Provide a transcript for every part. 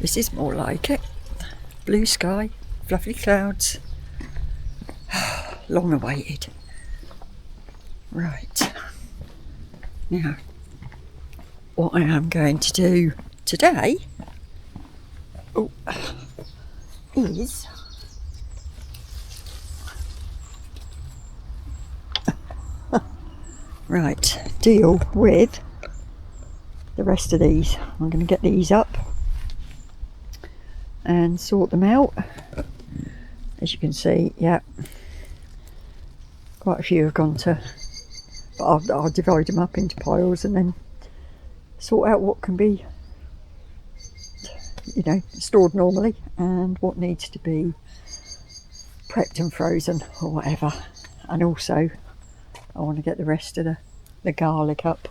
This is more like it. Blue sky, fluffy clouds. Long awaited. Right. Now, what I am going to do today is deal with the rest of these. I'm going to get these up and sort them out. As you can see, yeah, quite a few have gone to, but I'll divide them up into piles and then sort out what can be, stored normally and what needs to be prepped and frozen or whatever. And also I want to get the rest of the garlic up.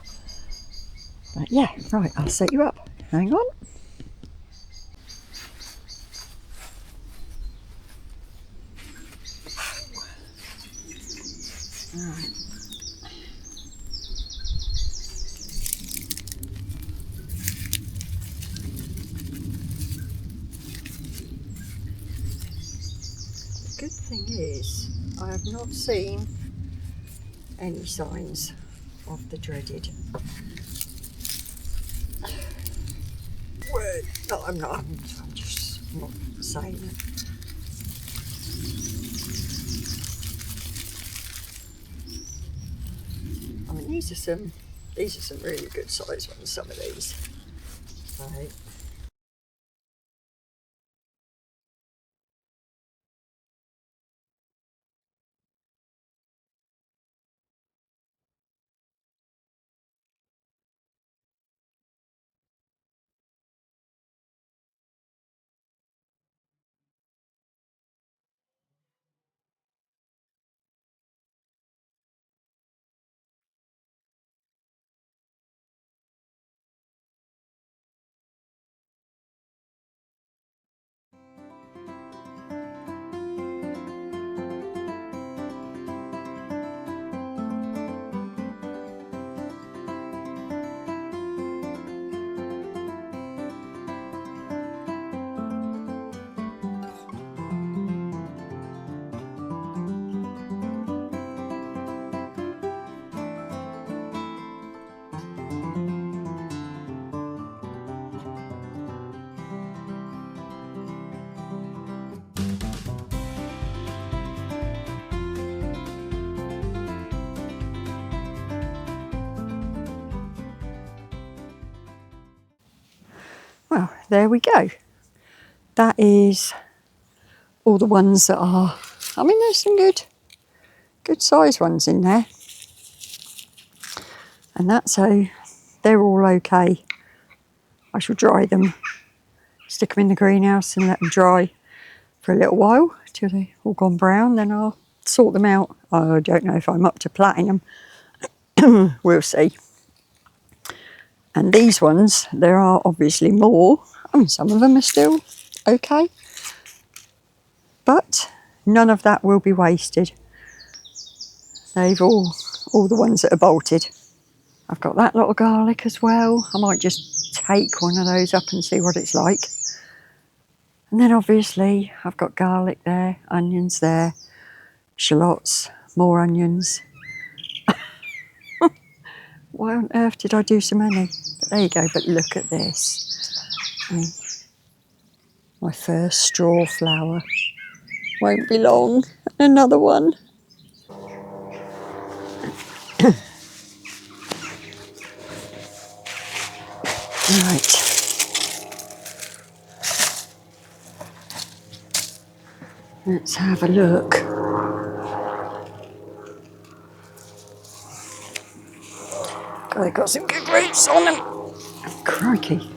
But yeah, right, I'll set you up. Hang on. Right. The good thing is I have not seen any signs of the dreaded word. No, I'm not. I'm just not saying it. I mean, these are some really good size ones. Some of these. Right. Well, there we go. That is all the ones that are, I mean, there's some good size ones in there. And that's how they're all okay. I shall dry them, stick them in the greenhouse and let them dry for a little while till they've all gone brown. Then I'll sort them out. I don't know if I'm up to platting them. We'll see. And these ones, there are obviously more. I mean, some of them are still okay. But none of that will be wasted. They've all the ones that are bolted. I've got that lot of garlic as well. I might just take one of those up and see what it's like. And then obviously I've got garlic there, onions there, shallots, more onions. Why on earth did I do so many? But there you go, but look at this. My first straw flower. Won't be long. Another one. Right. Let's have a look. God, they've got some good roots on them. Oh, crikey.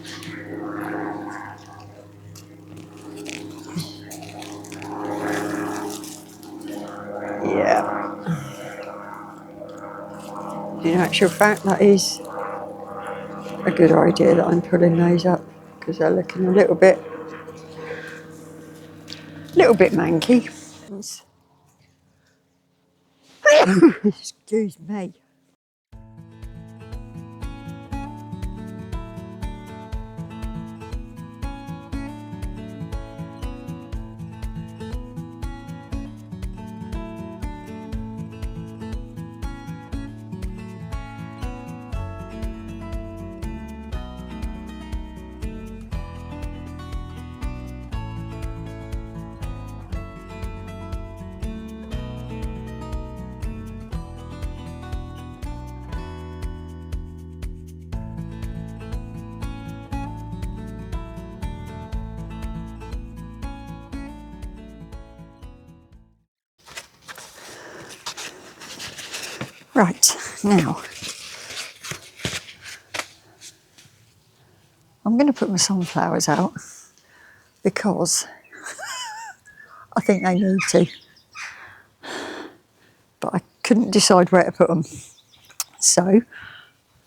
Yeah. In actual fact, that is a good idea that I'm pulling those up because they're looking a little bit manky. Excuse me. Right, now I'm going to put my sunflowers out because I think they need to, but I couldn't decide where to put them. So,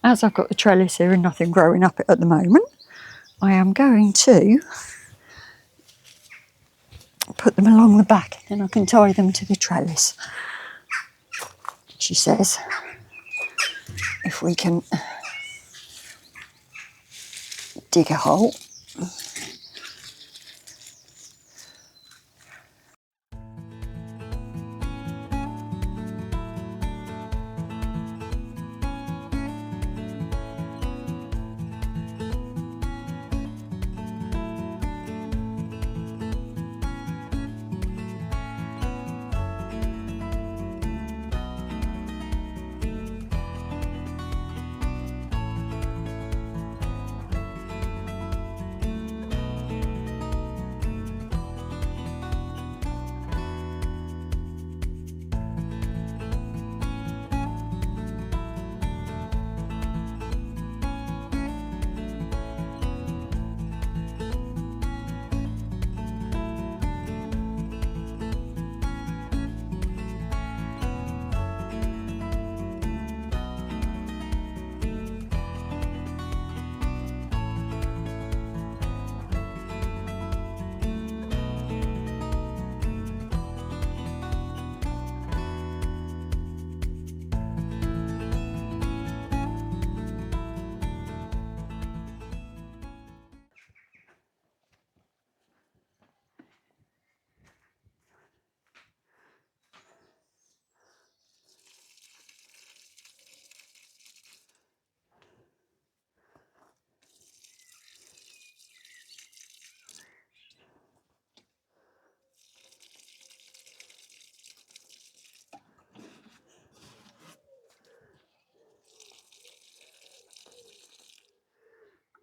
as I've got the trellis here and nothing growing up at the moment, I am going to put them along the back and I can tie them to the trellis. She says, if we can dig a hole.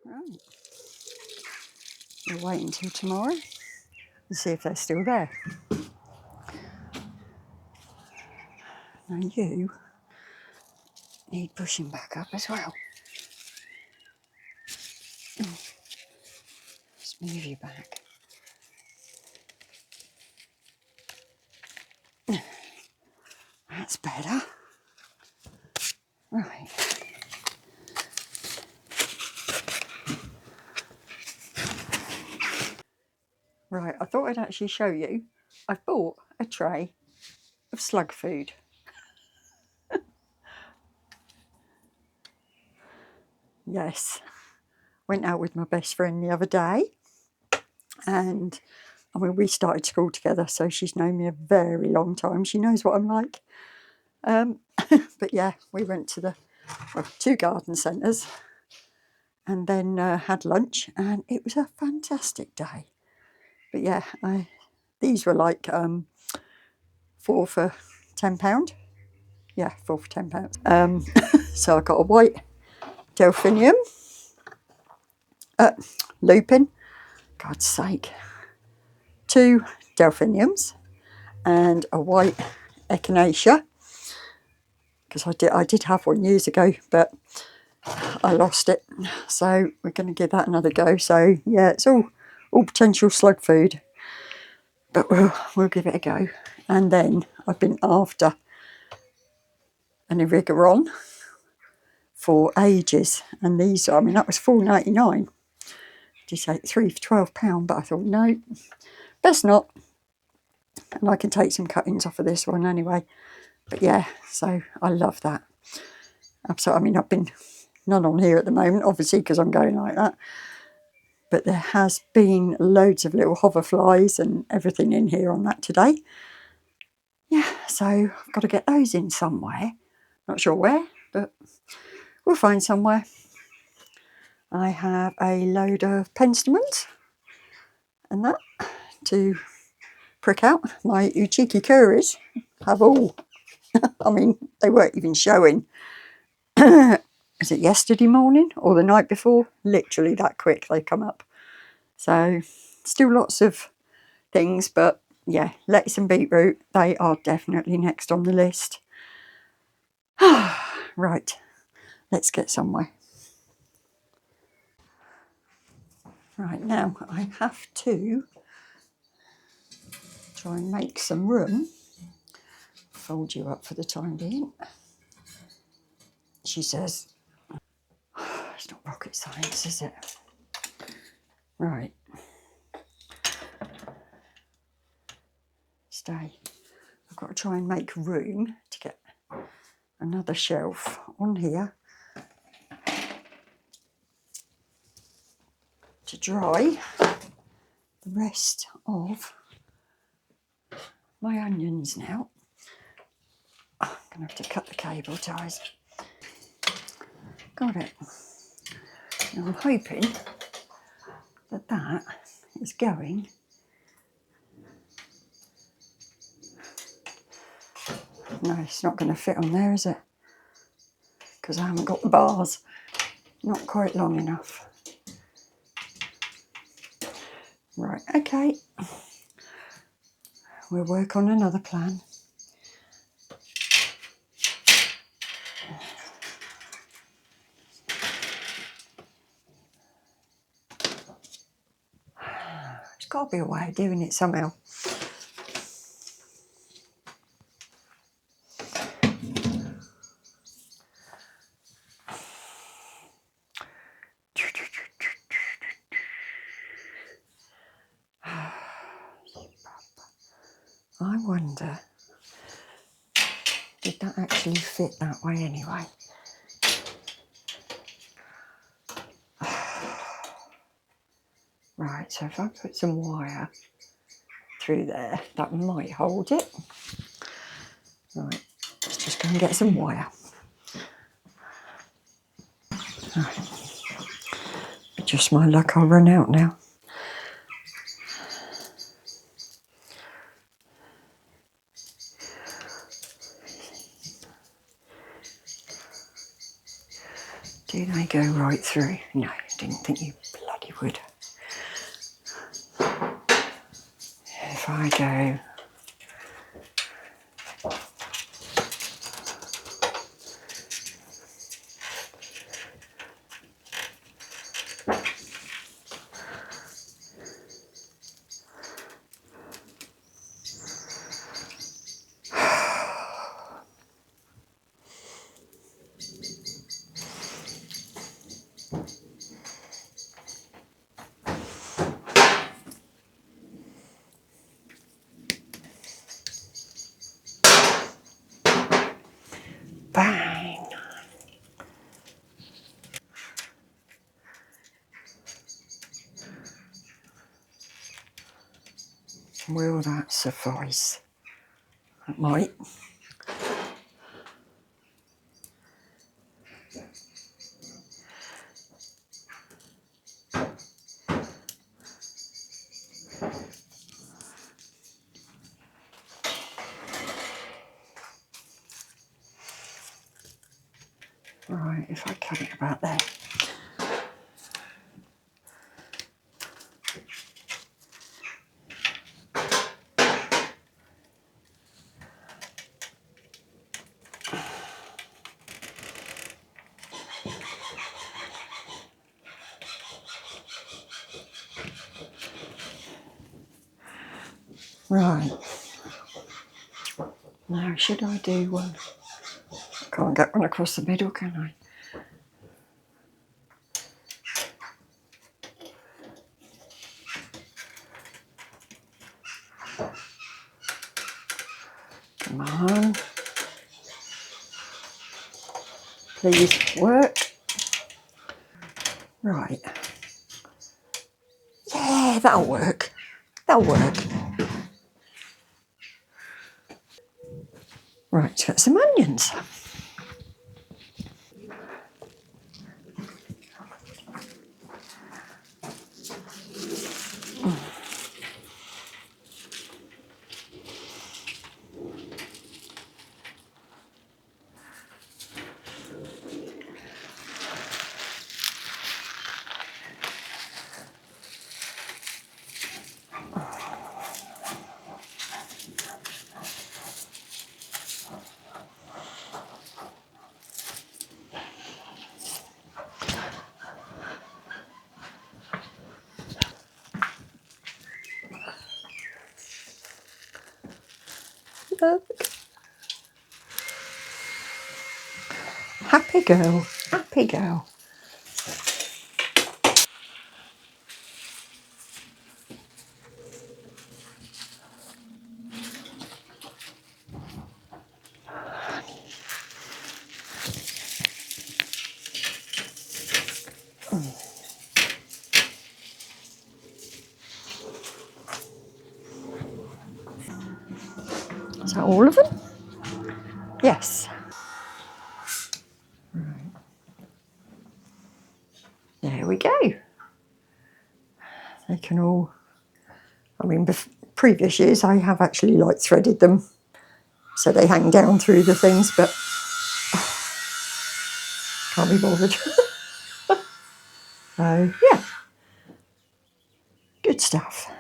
Right. We'll wait until tomorrow and see if they're still there. Now you need pushing back up as well. Just move you back. That's better. Right. Right, I thought I'd actually show you. I've bought a tray of slug food. Yes. Went out with my best friend the other day and I mean we started school together, so she's known me a very long time. She knows what I'm like. But yeah, we went to the two garden centres and then had lunch and it was a fantastic day. But yeah, these were like 4 for £10. Yeah, 4 for £10. So I got a white delphinium, lupin, God's sake, 2 delphiniums and a white echinacea, because I did have one years ago, but I lost it. So we're going to give that another go. So yeah, it's all potential slug food, but we'll give it a go. And then I've been after an Irigaron for ages, and these, I mean, that was £4.99. Did say 3 for £12, but I thought no, best not. And I can take some cuttings off of this one anyway. But yeah, so I love that. Absolutely. I mean, I've been none on here at the moment, obviously, because I'm going like that. But there has been loads of little hoverflies and everything in here on that today. Yeah, so I've got to get those in somewhere. Not sure where, but we'll find somewhere. I have a load of penstemons and that to prick out. My Uchiki curries have all, I mean, they weren't even showing. Is it yesterday morning or the night before? Literally that quick they come up. So still lots of things, but yeah, lettuce and beetroot, they are definitely next on the list. Right, let's get somewhere. Right, now I have to try and make some room. Fold you up for the time being. She says, it's not rocket science, is it? Right. Stay. I've got to try and make room to get another shelf on here to dry the rest of my onions now. I'm going to have to cut the cable ties. Got it. Now I'm hoping that that is going. No, it's not going to fit on there, is it? Because I haven't got the bars. Not quite long enough. Right, okay. We'll work on another plan. There's got to be a way of doing it somehow. I wonder, did that actually fit that way anyway? Right, so if I put some wire through there, that might hold it. Right, let's just go and get some wire. Right. Just my luck, I'll run out now. Do they go right through? No, I didn't think you bloody would. If I go bang. Will that suffice? It might. Right, if I cut it about there. Right. Now, should I do one? I can't get one across the middle, can I? Come on. Please work. Right. Yeah, that'll work. That'll work. Right, let's get some onions. Look. Happy girl, happy girl. Is that all of them? Yes. There we go. They can all, I mean, previous years I have actually like threaded them so they hang down through the things, but can't be bothered. So, yeah, good stuff.